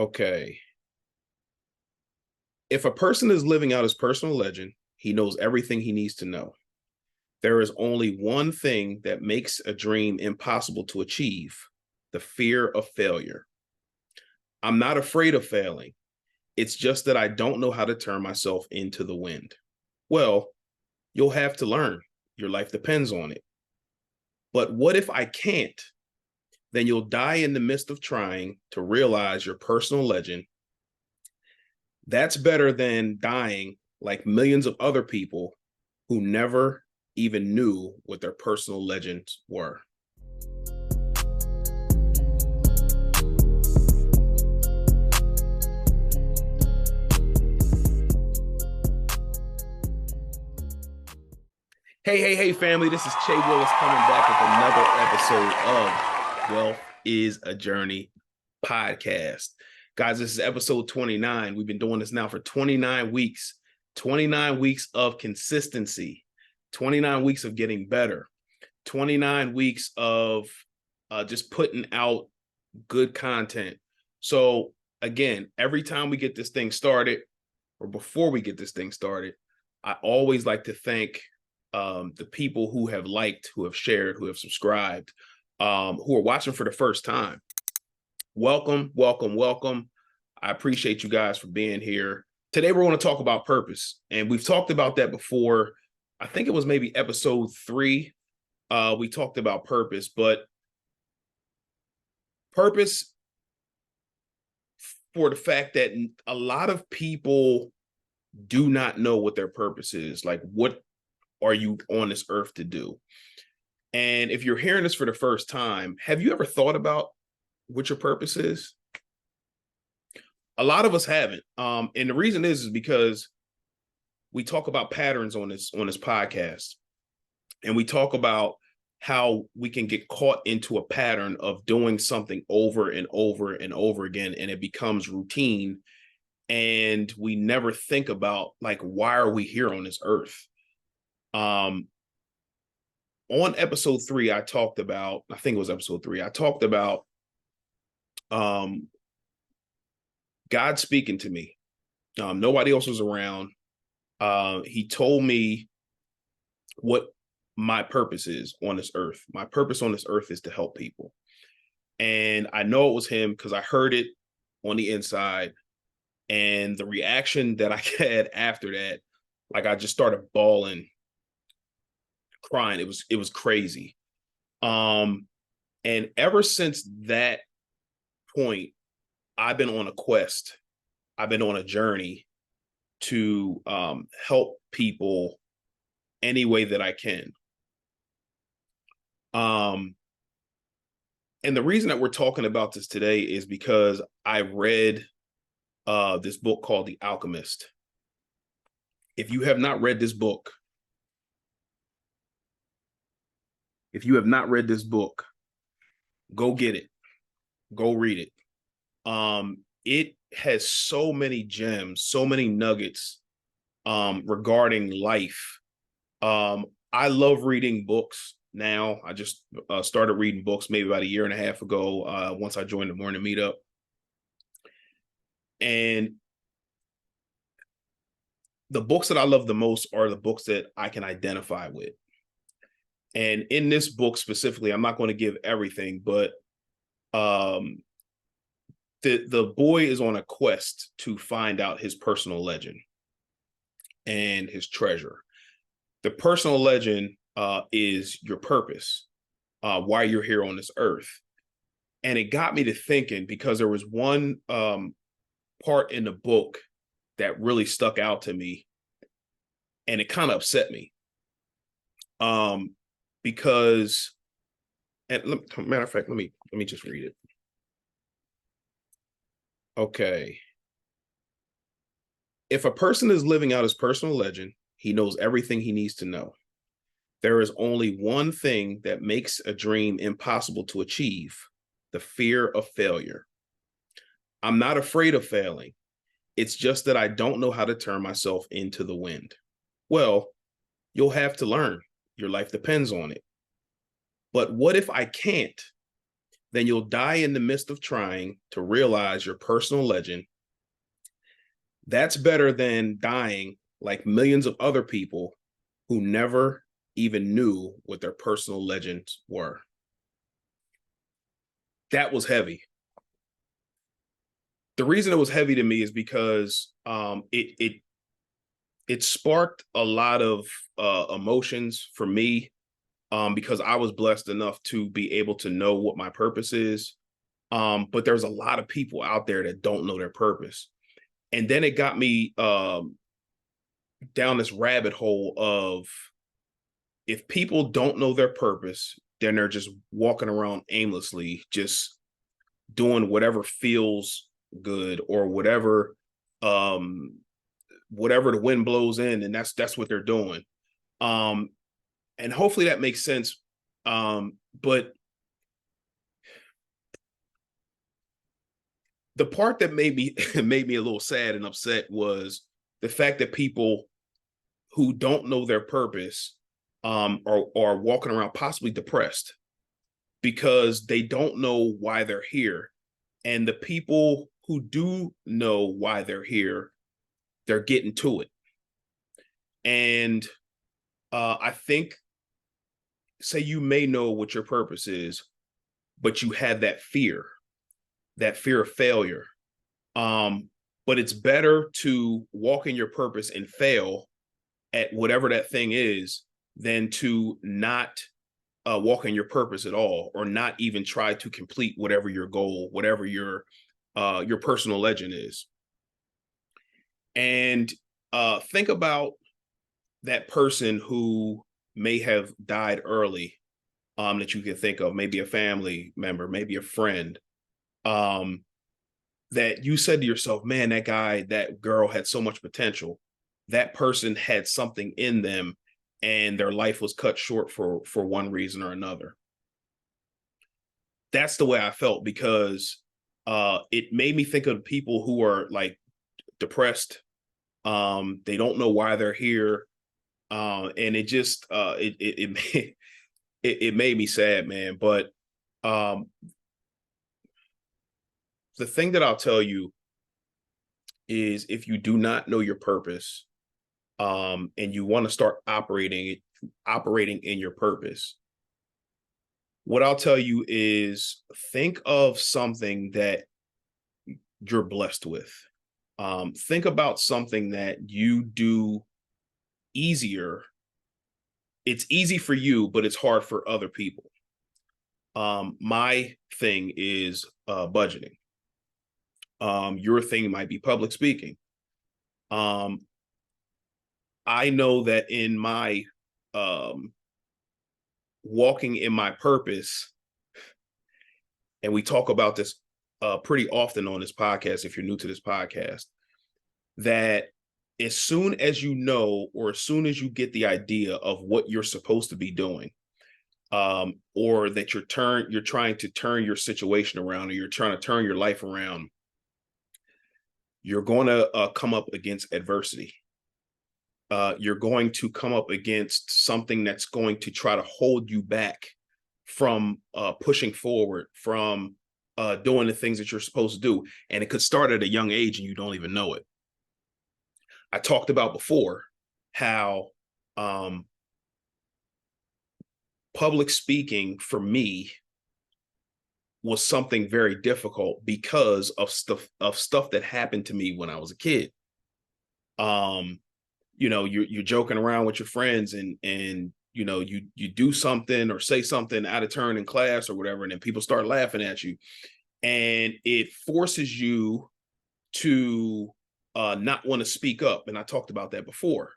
Okay. If a person is living out his personal legend, he knows everything he needs to know. There is only one thing that makes a dream impossible to achieve: the fear of failure. I'm not afraid of failing. It's just that I don't know how to turn myself into the wind. Well, you'll have to learn. Your life depends on it. But what if I can't? Then you'll die in the midst of trying to realize your personal legend. That's better than dying like millions of other people who never even knew what their personal legends were. Hey, family. This is Che Willis coming back with another episode of Wealth is a Journey podcast. Guys, this is episode 29. We've been doing this now for 29 weeks. 29 weeks of consistency. 29 weeks of getting better. 29 weeks of just putting out good content. So again, every time we get this thing started, or before we get this thing started, I always like to thank the people who have liked, who have shared, who have subscribed, who are watching for the first time. Welcome. I appreciate you guys for being here. Today, we're going to talk about purpose. And we've talked about that before. I think it was maybe episode 3. We talked about purpose, but purpose for the fact that a lot of people do not know what their purpose is. Like, what are you on this earth to do? And if you're hearing this for the first time, have you ever thought about what your purpose is? A lot of us haven't. And the reason is because we talk about patterns on this podcast. And we talk about how we can get caught into a pattern of doing something over and over and over again, and it becomes routine. And we never think about, like, why are we here on this earth? On episode 3, I talked about, I think it was episode 3, I talked about God speaking to me. Nobody else was around. He told me what my purpose is on this earth. My purpose on this earth is to help people. And I know it was him because I heard it on the inside. And the reaction that I had after that, like, I just started bawling, crying. It was crazy. And ever since that point, I've been on a quest. I've been on a journey to help people any way that I can. And the reason that we're talking about this today is because I read this book called The Alchemist. If you have not read this book, go get it. Go read it. It has so many gems, so many nuggets regarding life. I love reading books now. I just started reading books maybe about a year and a half ago, once I joined the morning meetup. And the books that I love the most are the books that I can identify with. And in this book specifically, I'm not going to give everything, but the boy is on a quest to find out his personal legend and his treasure. The personal legend is your purpose, why you're here on this earth. And it got me to thinking, because there was one part in the book that really stuck out to me, and it kind of upset me. Because, and matter of fact, let me just read it. Okay. If a person is living out his personal legend, he knows everything he needs to know. There is only one thing that makes a dream impossible to achieve: the fear of failure. I'm not afraid of failing. It's just that I don't know how to turn myself into the wind. Well, you'll have to learn. Your life depends on it. But what if I can't? then you'll die in the midst of trying to realize your personal legend. That's better than dying like millions of other people who never even knew what their personal legends were. That was heavy. The reason it was heavy to me is because it sparked a lot of emotions for me, because I was blessed enough to be able to know what my purpose is. But there's a lot of people out there that don't know their purpose. And then it got me down this rabbit hole of, if people don't know their purpose, then they're just walking around aimlessly, just doing whatever feels good, or whatever the wind blows in, and that's what they're doing. And hopefully that makes sense. But the part that made me made me a little sad and upset was the fact that people who don't know their purpose are walking around possibly depressed because they don't know why they're here. And the people who do know why they're here, they're getting to it. And I think, say you may know what your purpose is, but you have that fear of failure. But it's better to walk in your purpose and fail at whatever that thing is than to not walk in your purpose at all, or not even try to complete whatever your goal, whatever your personal legend is. And think about that person who may have died early, that you can think of, maybe a family member, maybe a friend, that you said to yourself, man, that guy, that girl had so much potential. That person had something in them, and their life was cut short for one reason or another. That's the way I felt, because it made me think of people who are like depressed. They don't know why they're here. And it just it made me sad, man. But the thing that I'll tell you is, if you do not know your purpose, and you want to start operating in your purpose, what I'll tell you is, think of something that you're blessed with. Think about something that you do easier. It's easy for you, but it's hard for other people. My thing is budgeting. Your thing might be public speaking. I know that in my walking in my purpose, and we talk about this pretty often on this podcast, if you're new to this podcast, that as soon as you know, or as soon as you get the idea of what you're supposed to be doing, or that you're trying to turn your situation around, or you're trying to turn your life around, you're going to come up against adversity. You're going to come up against something that's going to try to hold you back from pushing forward, from doing the things that you're supposed to do. And it could start at a young age and you don't even know it. I talked about before how public speaking for me was something very difficult because of stuff that happened to me when I was a kid. You know, you're joking around with your friends, and you know, you do something or say something out of turn in class or whatever, and then people start laughing at you, and it forces you to not want to speak up. And I talked about that before,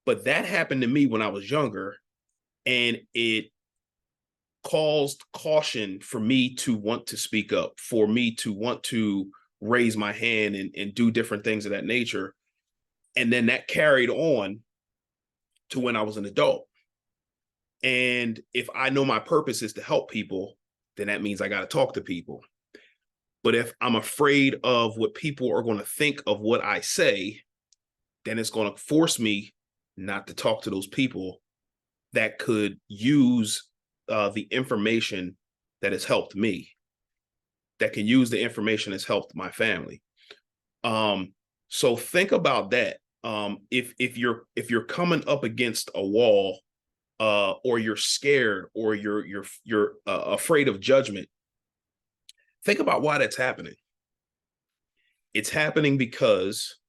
but that happened to me when I was younger, and it caused caution for me to want to speak up, for me to want to raise my hand and do different things of that nature. And then that carried on to when I was an adult. And if I know my purpose is to help people, then that means I got to talk to people. But if I'm afraid of what people are going to think of what I say, then it's going to force me not to talk to those people that could use the information that has helped me, that can use the information that's helped my family. So think about that. If you're coming up against a wall, or you're scared, or you're afraid of judgment, think about why that's happening. It's happening because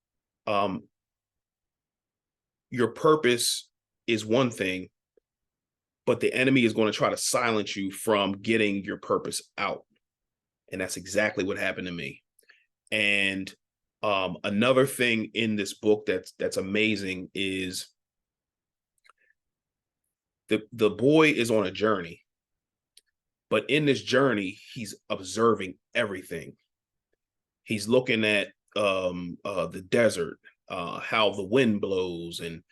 your purpose is one thing, but the enemy is going to try to silence you from getting your purpose out. And that's exactly what happened to me. And another thing in this book that's amazing is the boy is on a journey, but in this journey, he's observing everything. He's looking at the desert, how the wind blows, and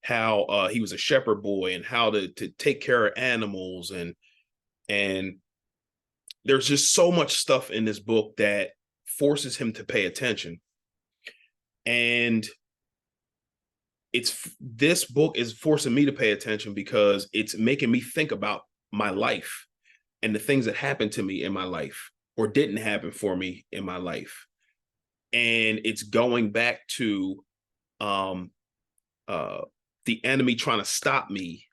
how he was a shepherd boy, and how to take care of animals, and there's just so much stuff in this book that forces him to pay attention. And this book is forcing me to pay attention because it's making me think about my life and the things that happened to me in my life or didn't happen for me in my life. And it's going back to the enemy trying to stop me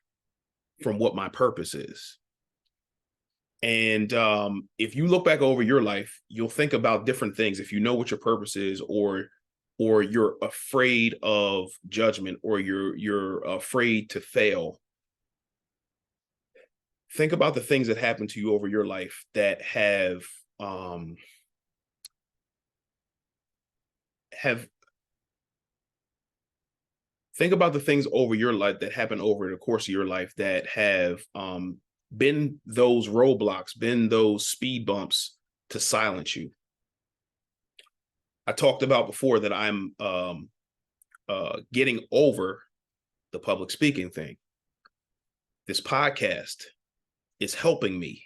from what my purpose is. And if you look back over your life, you'll think about different things. If you know what your purpose is, or you're afraid of judgment, or you're afraid to fail, think about the things that happened to you over your life that have think about the things over your life that happened over the course of your life that have been those roadblocks, been those speed bumps to silence you. I talked about before that I'm getting over the public speaking thing. This podcast is helping me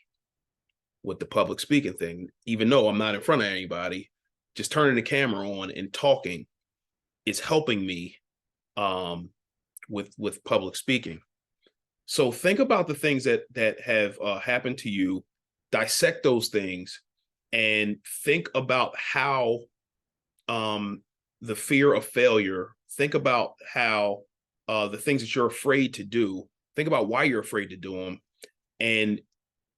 with the public speaking thing, even though I'm not in front of anybody. Just turning the camera on and talking is helping me with public speaking. So think about the things that have happened to you, dissect those things, and think about how the fear of failure, think about how the things that you're afraid to do, think about why you're afraid to do them, and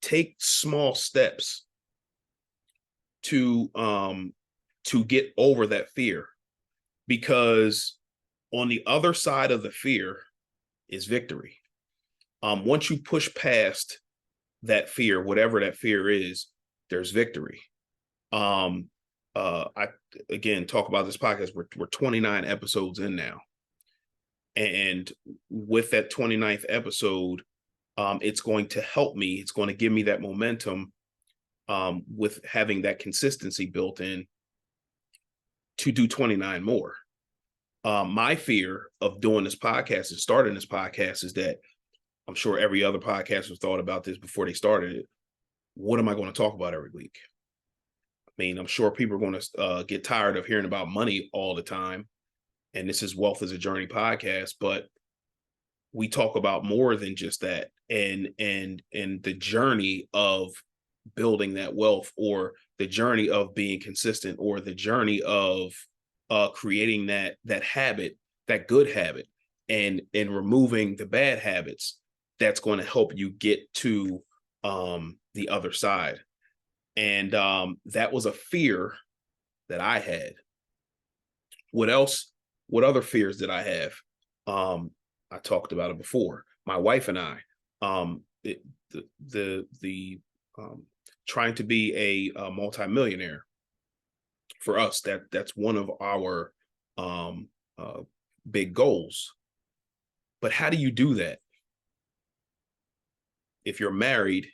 take small steps to get over that fear. Because on the other side of the fear is victory. Once you push past that fear, whatever that fear is, there's victory. I again talk about this podcast. We're 29 episodes in now, and with that 29th episode, it's going to help me. It's going to give me that momentum with having that consistency built in to do 29 more. My fear of doing this podcast and starting this podcast is that I'm sure every other podcaster thought about this before they started it. What am I going to talk about every week? I mean, I'm sure people are going to get tired of hearing about money all the time. And this is Wealth is a Journey podcast, but we talk about more than just that, and the journey of building that wealth, or the journey of being consistent, or the journey of creating that habit, that good habit, and removing the bad habits that's going to help you get to the other side. And that was a fear that I had. What else? What other fears did I have? I talked about it before. My wife and I, trying to be a multimillionaire. For us, that's one of our big goals. But how do you do that? If you're married,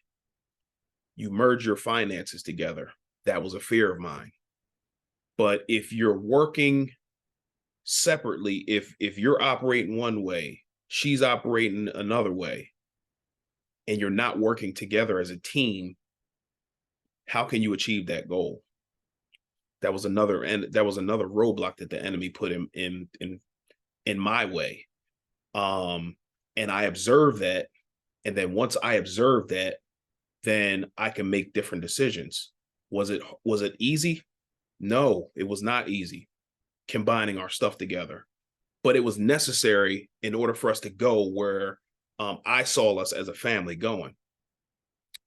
you merge your finances together. That was a fear of mine. But if you're working separately, if you're operating one way, she's operating another way, and you're not working together as a team, how can you achieve that goal? That was another roadblock that the enemy put in my way. And I observed that. And then once I observed that, then I can make different decisions. Was it easy? No, it was not easy combining our stuff together, but it was necessary in order for us to go where I saw us as a family going.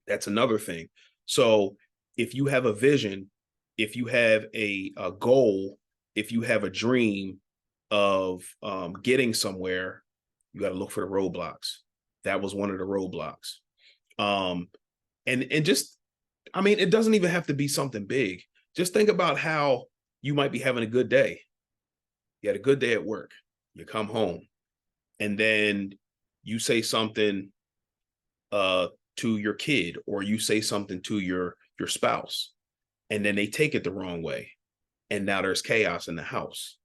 That's another thing. So if you have a vision, if you have a goal, if you have a dream of getting somewhere, you got to look for the roadblocks. That was one of the roadblocks. And just, I mean, it doesn't even have to be something big. Just think about how you might be having a good day. You had a good day at work. You come home, and then you say something to your kid, or you say something to your spouse, and then they take it the wrong way, and now there's chaos in the house.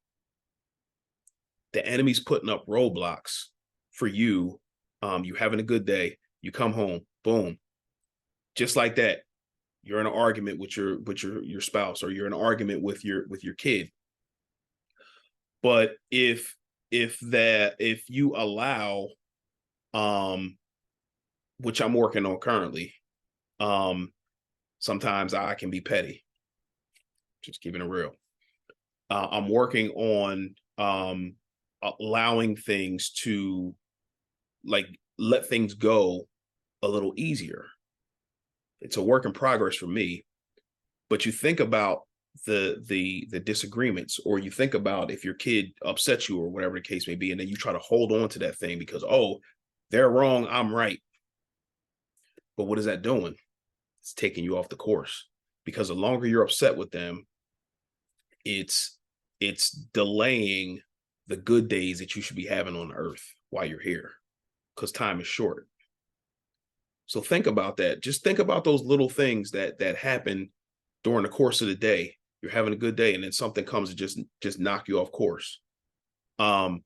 The enemy's putting up roadblocks for you. You having a good day, you come home, boom, just like that. You're in an argument with your spouse, or you're in an argument with your kid. But if you allow, which I'm working on currently, sometimes I can be petty. Just keeping it real. I'm working on allowing things to, like, let things go a little easier. It's a work in progress for me. But you think about the disagreements, or you think about if your kid upsets you or whatever the case may be, and then you try to hold on to that thing because, oh, they're wrong, I'm right. But what is that doing? It's taking you off the course, because the longer you're upset with them, it's delaying the good days that you should be having on earth while you're here, because time is short. So think about that. Just think about those little things that happen during the course of the day. You're having a good day, and then something comes to just knock you off course. But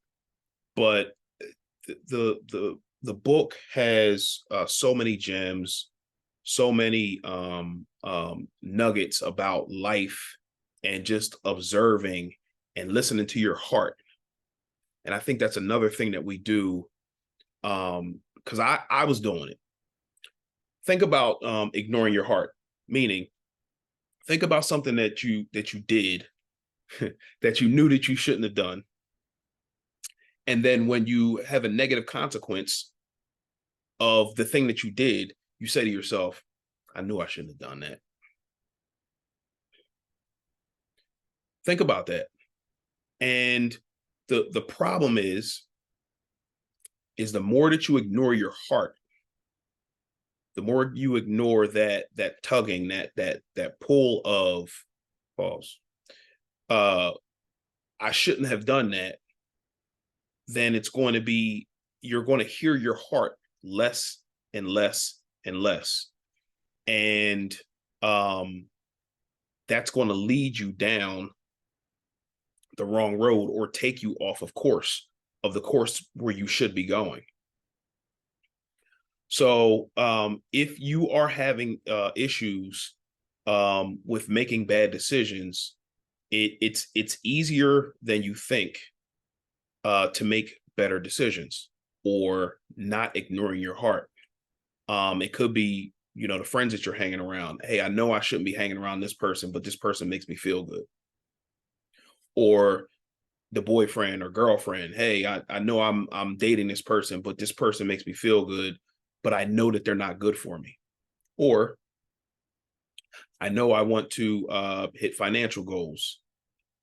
the book has so many gems, so many nuggets about life, and just observing and listening to your heart. And I think that's another thing that we do, because I was doing it. Think about ignoring your heart, meaning think about something that you did that you knew that you shouldn't have done. And then when you have a negative consequence of the thing that you did, you say to yourself, I knew I shouldn't have done that. Think about that. And the problem is the more that you ignore your heart, the more you ignore that tugging, that pull of, pause, I shouldn't have done that, then it's going to be, you're going to hear your heart less and less and less. And that's going to lead you down the wrong road, or take you off of the course where you should be going. So if you are having issues with making bad decisions, it's easier than you think to make better decisions, or not ignoring your heart. It could be, the friends that you're hanging around. Hey, I know I shouldn't be hanging around this person, but this person makes me feel good. Or the boyfriend or girlfriend. Hey, I know I'm dating this person, but this person makes me feel good, but I know that they're not good for me. Or I know I want to hit financial goals,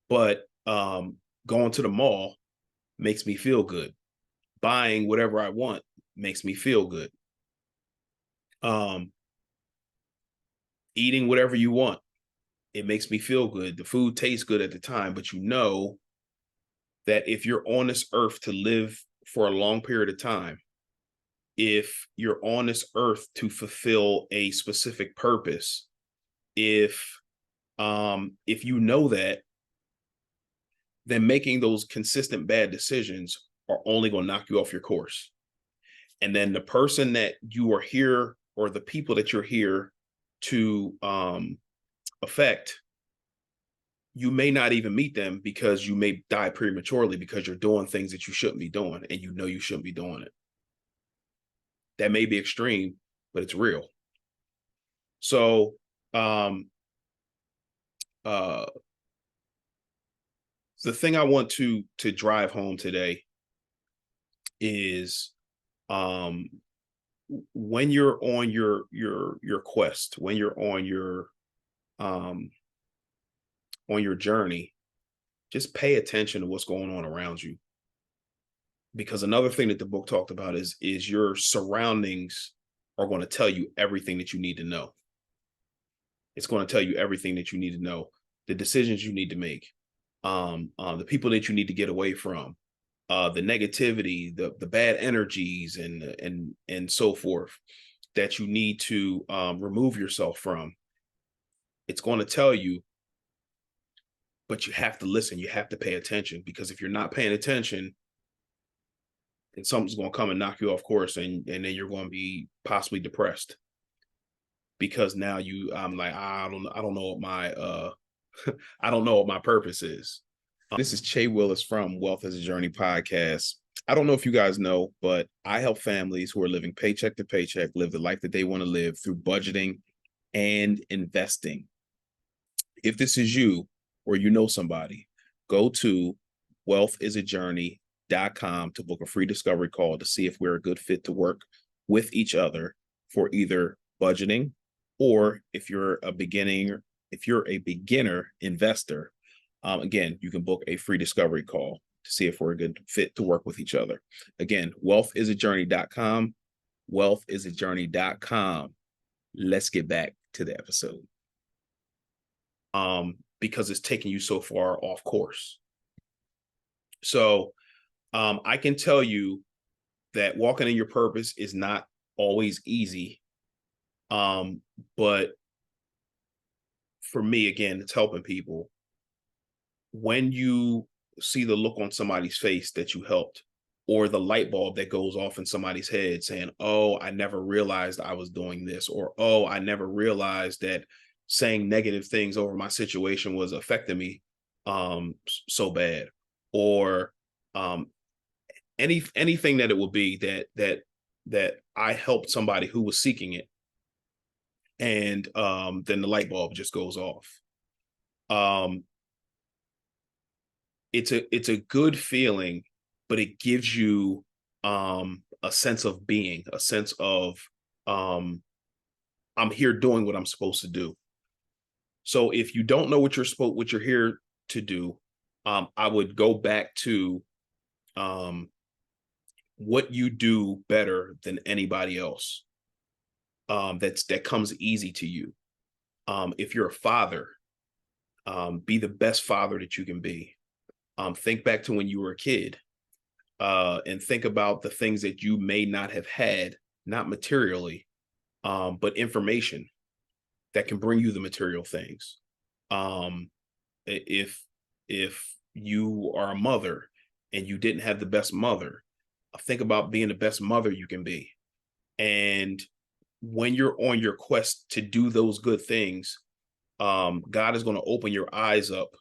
but going to the mall makes me feel good. Buying whatever I want makes me feel good. Eating whatever you want, it makes me feel good. The food tastes good at the time, but you know that if you're on this earth to live for a long period of time, if you're on this earth to fulfill a specific purpose, if you know that, then making those consistent bad decisions are only going to knock you off your course. And then the person that you are here, or the people that you're here to affect, you may not even meet them, because you may die prematurely because you're doing things that you shouldn't be doing, and you know you shouldn't be doing it. That may be extreme, but it's real. So, uh, the thing I want to drive home today is, when you're on your quest, when you're um, on your journey, just pay attention to what's going on around you. Because another thing that the book talked about is your surroundings are going to tell you everything that you need to know. It's going to tell you everything that you need to know, the decisions you need to make, the people that you need to get away from, the negativity, the bad energies, and so forth that you need to remove yourself from. It's going to tell you, but you have to listen. You have to pay attention, because if you're not paying attention, then something's going to come and knock you off course, and then you're going to be possibly depressed, because now I'm like, I don't know what my I don't know what my purpose is. This is Che Willis from Wealth as a Journey podcast. I don't know if you guys know, but I help families who are living paycheck to paycheck live the life that they want to live through budgeting and investing. If this is you, or you know somebody, go to wealthisajourney.com to book a free discovery call to see if we're a good fit to work with each other for either budgeting, or if you're a beginner investor. Again, you can book a free discovery call to see if we're a good fit to work with each other. Again, wealthisajourney.com, wealthisajourney.com. Let's get back to the episode. Because it's taking you so far off course. So I can tell you that walking in your purpose is not always easy. But for me, again, it's helping people. When you see the look on somebody's face that you helped, or the light bulb that goes off in somebody's head saying, oh, I never realized I was doing this, or, oh, I never realized that saying negative things over my situation was affecting me so bad, or anything that it will be that I helped somebody who was seeking it, and then the light bulb just goes off. It's a good feeling, but it gives you a sense of being, a sense of I'm here doing what I'm supposed to do. So if you don't know what you're here to do, I would go back to what you do better than anybody else. That comes easy to you. If you're a father, be the best father that you can be. Think back to when you were a kid, and think about the things that you may not have had, not materially, but information that can bring you the material things. If you are a mother and you didn't have the best mother, think about being the best mother you can be. And when you're on your quest to do those good things, God is going to open your eyes up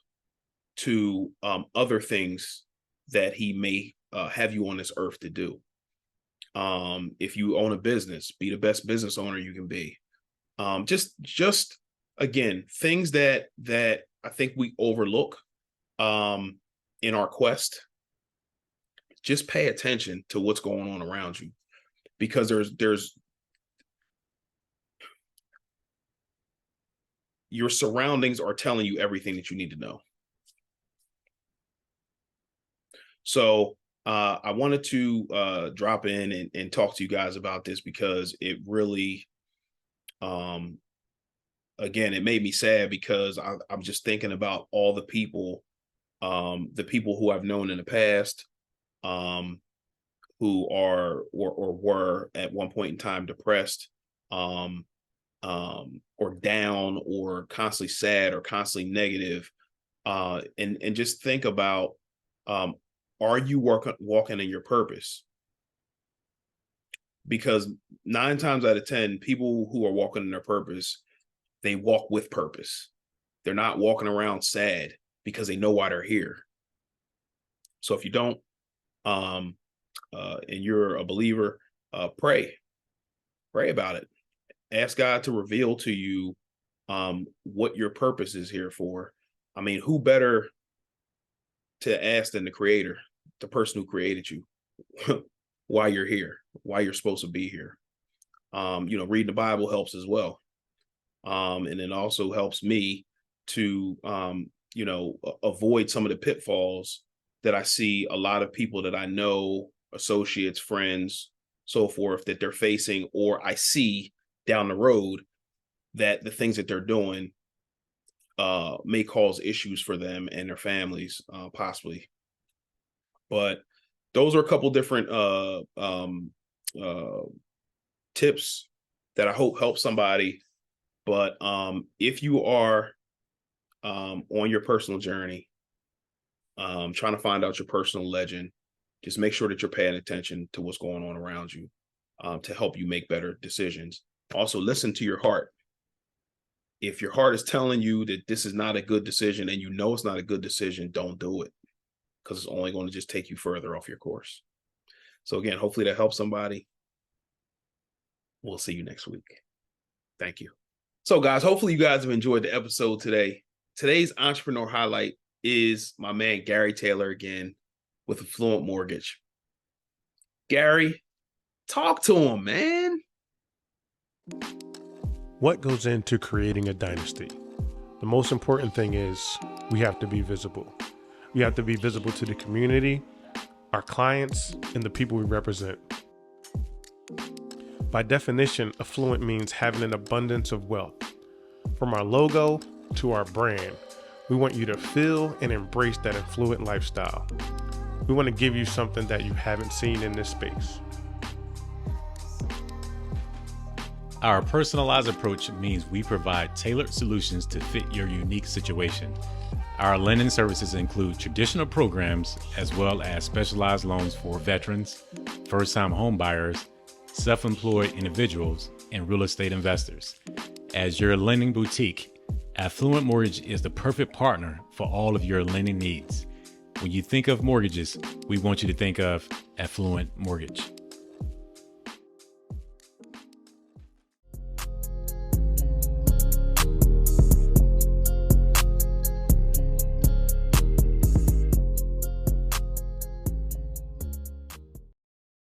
to other things that he may have you on this earth to do. If you own a business, be the best business owner you can be. Just again, things that I think we overlook in our quest. Just pay attention to what's going on around you, because there's your surroundings are telling you everything that you need to know. So I wanted to drop in and talk to you guys about this, because it really, again, it made me sad, because I'm just thinking about all the people who I've known in the past, who are or were at one point in time depressed, or down, or constantly sad, or constantly negative, and just think about, are you walking in your purpose? Because 9 times out of 10, people who are walking in their purpose, they walk with purpose. They're not walking around sad because they know why they're here. So if you don't, and you're a believer, pray about it. Ask God to reveal to you what your purpose is here for. I mean, who better to ask than the creator, the person who created you, why you're here, why you're supposed to be here. Reading the Bible helps as well. And it also helps me to, avoid some of the pitfalls that I see a lot of people that I know, associates, friends, so forth, that they're facing, or I see down the road that the things that they're doing may cause issues for them and their families, possibly. But those are a couple different tips that I hope help somebody. But if you are on your personal journey, trying to find out your personal legend, just make sure that you're paying attention to what's going on around you to help you make better decisions. Also, listen to your heart. If your heart is telling you that this is not a good decision and you know it's not a good decision, don't do it, because it's only going to just take you further off your course. So again, hopefully that helps somebody. We'll see you next week. Thank you. So guys, hopefully you guys have enjoyed the episode today. Today's entrepreneur highlight is my man, Gary Taylor, again, with Affluent Mortgage. Gary, talk to him, man. What goes into creating a dynasty? The most important thing is we have to be visible. We have to be visible to the community, our clients, and the people we represent. By definition, affluent means having an abundance of wealth. From our logo to our brand, we want you to feel and embrace that affluent lifestyle. We want to give you something that you haven't seen in this space. Our personalized approach means we provide tailored solutions to fit your unique situation. Our lending services include traditional programs as well as specialized loans for veterans, first-time home buyers, self-employed individuals, and real estate investors. As your lending boutique, Affluent Mortgage is the perfect partner for all of your lending needs. When you think of mortgages, we want you to think of Affluent Mortgage.